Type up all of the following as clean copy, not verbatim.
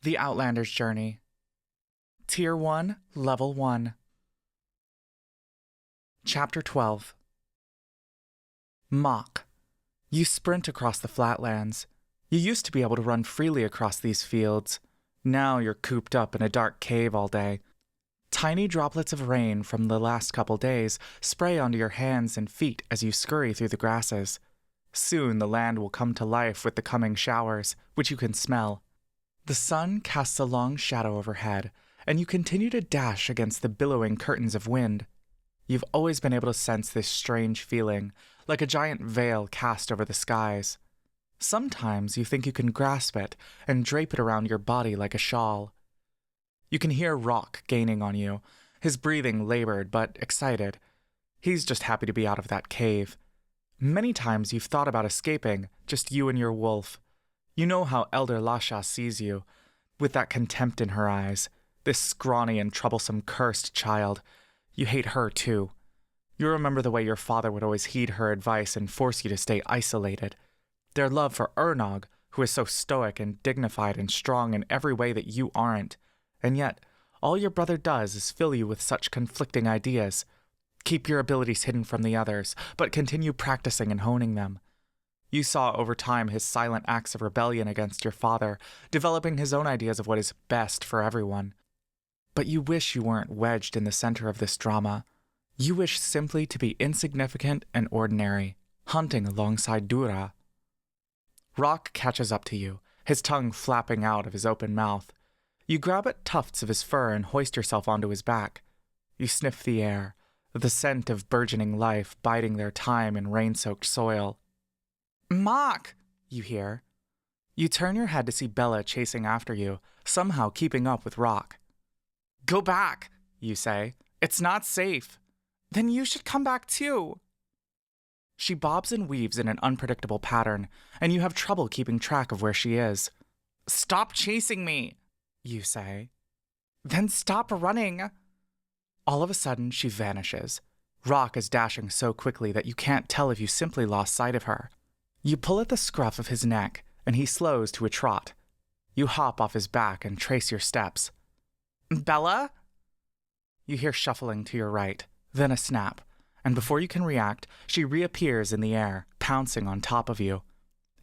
The Outlanders Journey. Tier 1, Level 1. Chapter 12. Mock. You sprint across the flatlands. You used to be able to run freely across these fields. Now you're cooped up in a dark cave all day. Tiny droplets of rain from the last couple days spray onto your hands and feet as you scurry through the grasses. Soon the land will come to life with the coming showers, which you can smell. The sun casts a long shadow overhead, and you continue to dash against the billowing curtains of wind. You've always been able to sense this strange feeling, like a giant veil cast over the skies. Sometimes you think you can grasp it and drape it around your body like a shawl. You can hear Rock gaining on you, his breathing labored but excited. He's just happy to be out of that cave. Many times you've thought about escaping, just you and your wolf. You know how Elder Lasha sees you, with that contempt in her eyes. This scrawny and troublesome cursed child. You hate her too. You remember the way your father would always heed her advice and force you to stay isolated. Their love for Ernog, who is so stoic and dignified and strong in every way that you aren't. And yet, all your brother does is fill you with such conflicting ideas. Keep your abilities hidden from the others, but continue practicing and honing them. You saw over time his silent acts of rebellion against your father, developing his own ideas of what is best for everyone. But you wish you weren't wedged in the center of this drama. You wish simply to be insignificant and ordinary, hunting alongside Dura. Rock catches up to you, his tongue flapping out of his open mouth. You grab at tufts of his fur and hoist yourself onto his back. You sniff the air, the scent of burgeoning life biding their time in rain-soaked soil. "Mock!" you hear. You turn your head to see Bella chasing after you, somehow keeping up with Rock. "Go back," you say. "It's not safe." "Then you should come back too." She bobs and weaves in an unpredictable pattern, and you have trouble keeping track of where she is. "Stop chasing me," you say. "Then stop running." All of a sudden, she vanishes. Rock is dashing so quickly that you can't tell if you simply lost sight of her. You pull at the scruff of his neck, and he slows to a trot. You hop off his back and trace your steps. "Bella?" You hear shuffling to your right, then a snap, and before you can react, she reappears in the air, pouncing on top of you.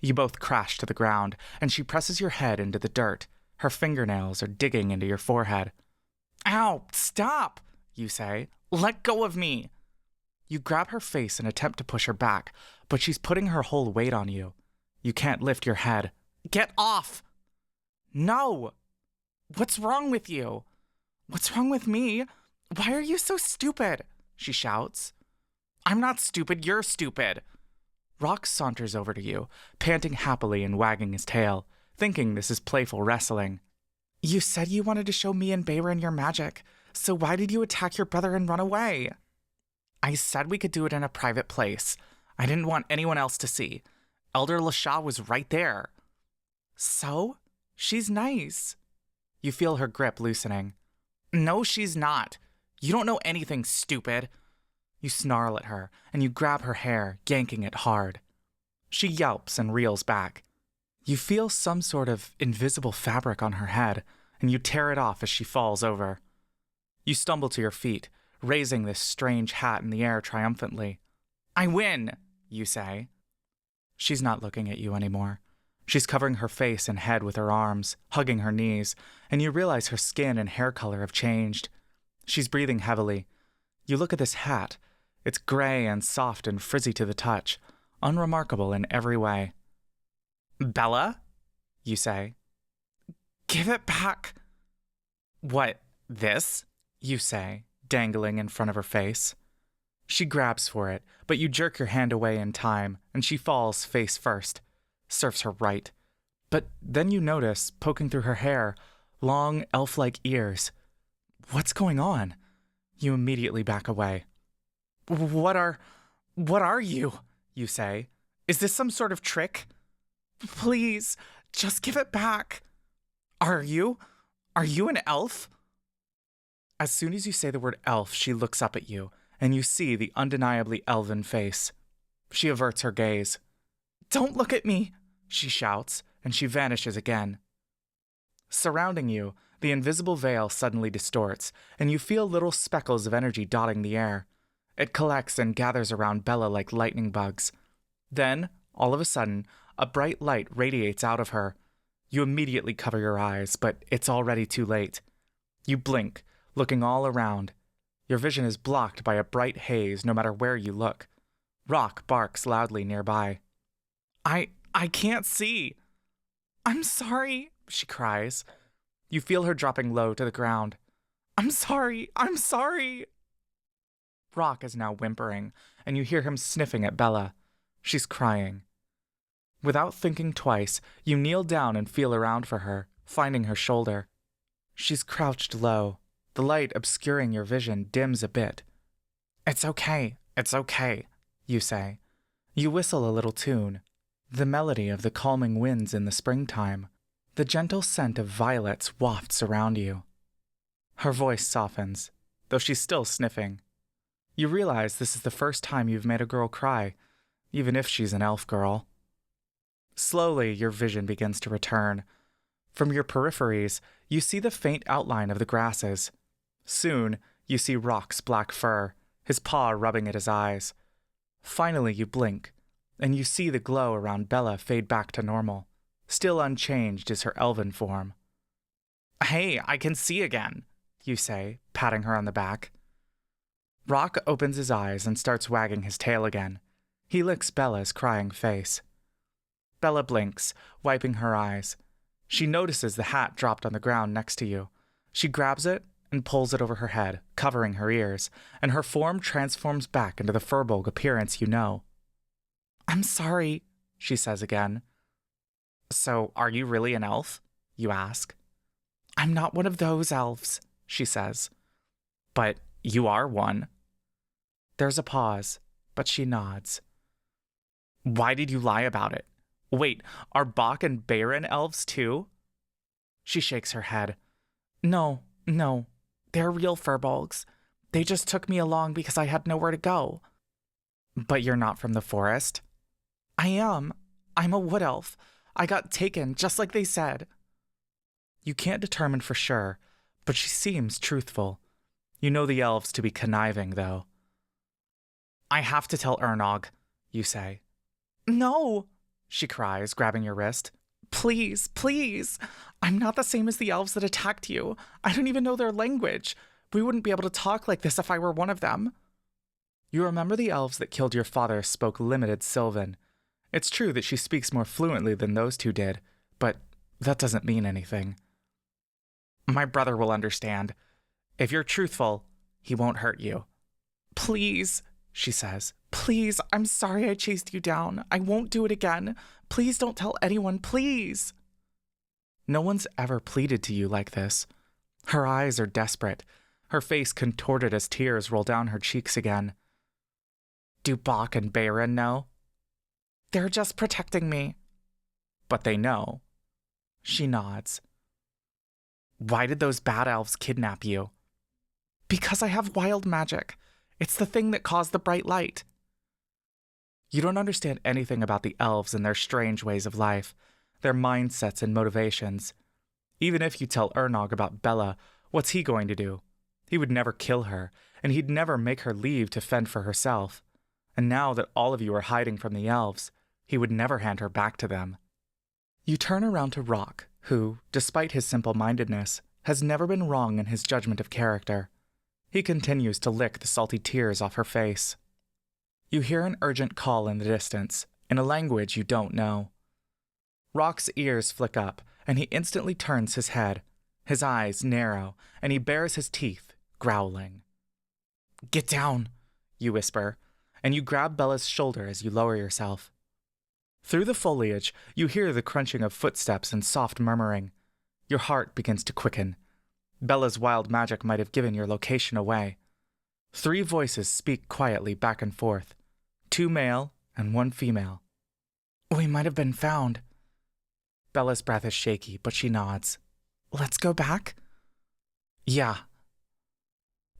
You both crash to the ground, and she presses your head into the dirt. Her fingernails are digging into your forehead. "Ow, stop!" you say. "Let go of me!" You grab her face and attempt to push her back, but she's putting her whole weight on you. You can't lift your head. "Get off!" "No!" "What's wrong with you?" "What's wrong with me? Why are you so stupid?" she shouts. "I'm not stupid, you're stupid." Rock saunters over to you, panting happily and wagging his tail, thinking this is playful wrestling. "You said you wanted to show me and Bayron your magic, so why did you attack your brother and run away?" "I said we could do it in a private place. I didn't want anyone else to see. Elder Lasha was right there." "So? She's nice." You feel her grip loosening. "No, she's not. You don't know anything, stupid." You snarl at her, and you grab her hair, yanking it hard. She yelps and reels back. You feel some sort of invisible fabric on her head, and you tear it off as she falls over. You stumble to your feet, raising this strange hat in the air triumphantly. "I win," you say. She's not looking at you anymore. She's covering her face and head with her arms, hugging her knees, and you realize her skin and hair color have changed. She's breathing heavily. You look at this hat. It's gray and soft and frizzy to the touch, unremarkable in every way. "Bella?" you say. "Give it back." "What, this?" you say, dangling in front of her face. She grabs for it, but you jerk your hand away in time, and she falls face first. Serves her right. But then you notice, poking through her hair, long elf-like ears. What's going on? You immediately back away. What are you?" you say. "Is this some sort of trick?" "Please, just give it back." Are you an elf?" As soon as you say the word elf, she looks up at you, and you see the undeniably elven face. She averts her gaze. "Don't look at me," she shouts, and she vanishes again. Surrounding you, the invisible veil suddenly distorts, and you feel little speckles of energy dotting the air. It collects and gathers around Bella like lightning bugs. Then, all of a sudden, a bright light radiates out of her. You immediately cover your eyes, but it's already too late. You blink, looking all around. Your vision is blocked by a bright haze no matter where you look. Rock barks loudly nearby. I can't see. I'm sorry, she cries. You feel her dropping low to the ground. I'm sorry. Rock is now whimpering, and you hear him sniffing at Bella. She's crying. Without thinking twice, you kneel down and feel around for her, finding her shoulder. She's crouched low. The light obscuring your vision dims a bit. It's okay, you say. You whistle a little tune, the melody of the calming winds in the springtime. The gentle scent of violets wafts around you. Her voice softens, though she's still sniffing. You realize this is the first time you've made a girl cry, even if she's an elf girl. Slowly, your vision begins to return. From your peripheries, you see the faint outline of the grasses. Soon, you see Rock's black fur, his paw rubbing at his eyes. Finally, you blink, and you see the glow around Bella fade back to normal. Still unchanged is her elven form. Hey, I can see again, you say, patting her on the back. Rock opens his eyes and starts wagging his tail again. He licks Bella's crying face. Bella blinks, wiping her eyes. She notices the hat dropped on the ground next to you. She grabs it and pulls it over her head, covering her ears, and her form transforms back into the furbolg appearance you know. I'm sorry, she says again. So, are you really an elf? You ask. I'm not one of those elves, she says. But you are one. There's a pause, but she nods. Why did you lie about it? Wait, are Bach and Bayron elves too? She shakes her head. No, they're real furbolgs. They just took me along because I had nowhere to go. But you're not from the forest? I am. I'm a wood elf. I got taken, just like they said. You can't determine for sure, but she seems truthful. You know the elves to be conniving, though. I have to tell Ernog, you say. No, she cries, grabbing your wrist. Please. I'm not the same as the elves that attacked you. I don't even know their language. We wouldn't be able to talk like this if I were one of them. You remember the elves that killed your father spoke limited Sylvan. It's true that she speaks more fluently than those two did, but that doesn't mean anything. My brother will understand. If you're truthful, he won't hurt you. Please, she says. Please, I'm sorry I chased you down. I won't do it again. Please don't tell anyone, please. No one's ever pleaded to you like this. Her eyes are desperate, her face contorted as tears roll down her cheeks again. Do Bach and Bayron know? They're just protecting me. But they know. She nods. Why did those bad elves kidnap you? Because I have wild magic. It's the thing that caused the bright light. You don't understand anything about the elves and their strange ways of life, their mindsets and motivations. Even if you tell Ernog about Bella, what's he going to do? He would never kill her, and he'd never make her leave to fend for herself. And now that all of you are hiding from the elves, he would never hand her back to them. You turn around to Rock, who, despite his simple-mindedness, has never been wrong in his judgment of character. He continues to lick the salty tears off her face. You hear an urgent call in the distance, in a language you don't know. Rock's ears flick up, and he instantly turns his head. His eyes narrow, and he bares his teeth, growling. Get down, you whisper, and you grab Bella's shoulder as you lower yourself. Through the foliage, you hear the crunching of footsteps and soft murmuring. Your heart begins to quicken. Bella's wild magic might have given your location away. 3 voices speak quietly back and forth, 2 male and 1 female. We might have been found. Bella's breath is shaky, but she nods. Let's go back? Yeah.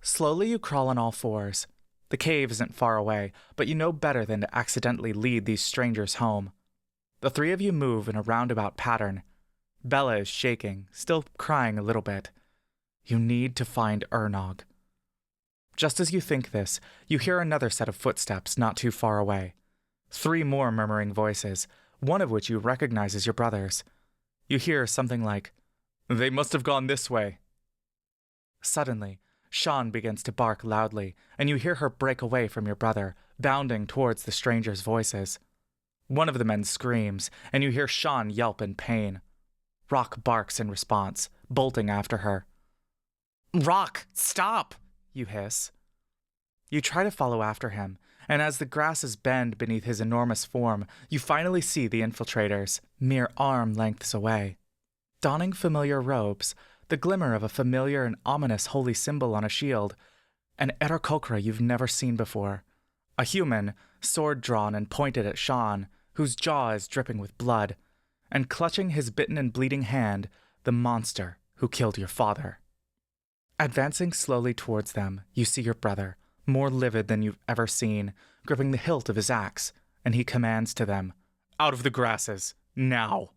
Slowly you crawl on all fours. The cave isn't far away, but you know better than to accidentally lead these strangers home. The 3 of you move in a roundabout pattern. Bella is shaking, still crying a little bit. You need to find Ernog. Just as you think this, you hear another set of footsteps not too far away. 3 more murmuring voices, one of which you recognize as your brother's. You hear something like, "They must have gone this way." Suddenly, Sean begins to bark loudly, and you hear her break away from your brother, bounding towards the stranger's voices. One of the men screams, and you hear Sean yelp in pain. Rock barks in response, bolting after her. "Rock, stop!" you hiss. You try to follow after him, and as the grasses bend beneath his enormous form, you finally see the infiltrators, mere arm lengths away. Donning familiar robes, the glimmer of a familiar and ominous holy symbol on a shield, an Aarakocra you've never seen before. A human, sword drawn and pointed at Sean, whose jaw is dripping with blood, and clutching his bitten and bleeding hand, the monster who killed your father. Advancing slowly towards them, you see your brother, more livid than you've ever seen, gripping the hilt of his axe, and he commands to them, "Out of the grasses, now!"